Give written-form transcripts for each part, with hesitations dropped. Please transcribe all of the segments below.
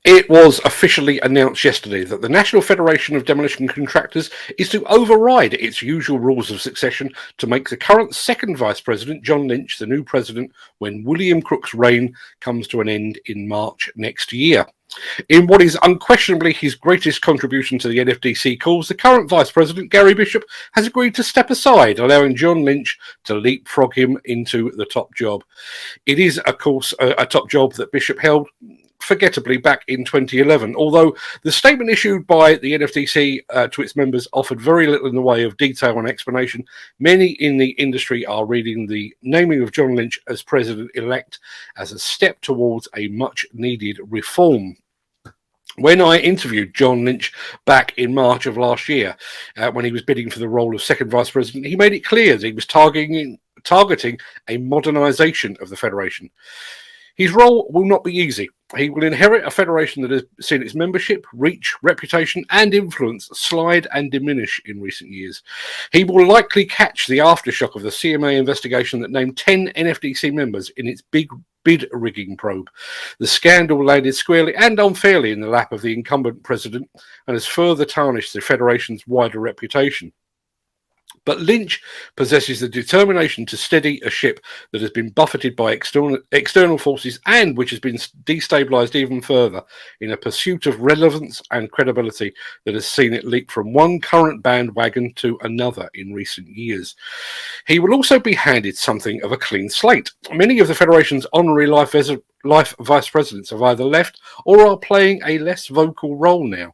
It was officially announced yesterday that the National Federation of Demolition Contractors is to override its usual rules of succession to make the current second Vice President, John Lynch, the new president when William Crook's reign comes to an end in March next year. In what is unquestionably his greatest contribution to the NFDC cause, the current Vice President, Gary Bishop, has agreed to step aside, allowing John Lynch to leapfrog him into the top job. It is, of course, a top job that Bishop held forgettably back in 2011, although the statement issued by the NFDC to its members offered very little in the way of detail and explanation. Many in the industry are reading the naming of John Lynch as president-elect as a step towards a much-needed reform. When I interviewed John Lynch back in March of last year, when he was bidding for the role of second vice president, he made it clear that he was targeting a modernisation of the Federation. His role will not be easy. He will inherit a federation that has seen its membership, reach, reputation and influence slide and diminish in recent years. He will likely catch the aftershock of the CMA investigation that named 10 NFDC members in its big bid rigging probe. The scandal landed squarely and unfairly in the lap of the incumbent president and has further tarnished the federation's wider reputation. But Lynch possesses the determination to steady a ship that has been buffeted by external forces and which has been destabilised even further in a pursuit of relevance and credibility that has seen it leap from one current bandwagon to another in recent years. He will also be handed something of a clean slate. Many of the Federation's honorary life vice presidents have either left or are playing a less vocal role now.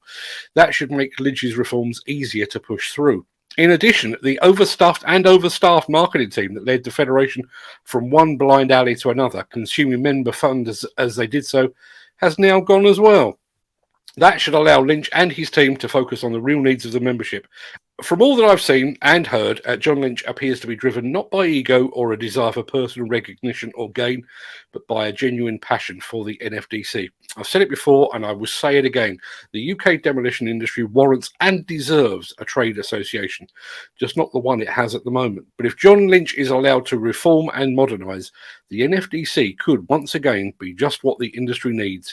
That should make Lynch's reforms easier to push through. In addition, the overstaffed marketing team that led the Federation from one blind alley to another, consuming member funds as they did so, has now gone as well. That should allow Lynch and his team to focus on the real needs of the membership. From all that I've seen and heard, John Lynch appears to be driven not by ego or a desire for personal recognition or gain, but by a genuine passion for the NFDC. I've said it before and I will say it again. The UK demolition industry warrants and deserves a trade association, just not the one it has at the moment. But if John Lynch is allowed to reform and modernise, the NFDC could once again be just what the industry needs.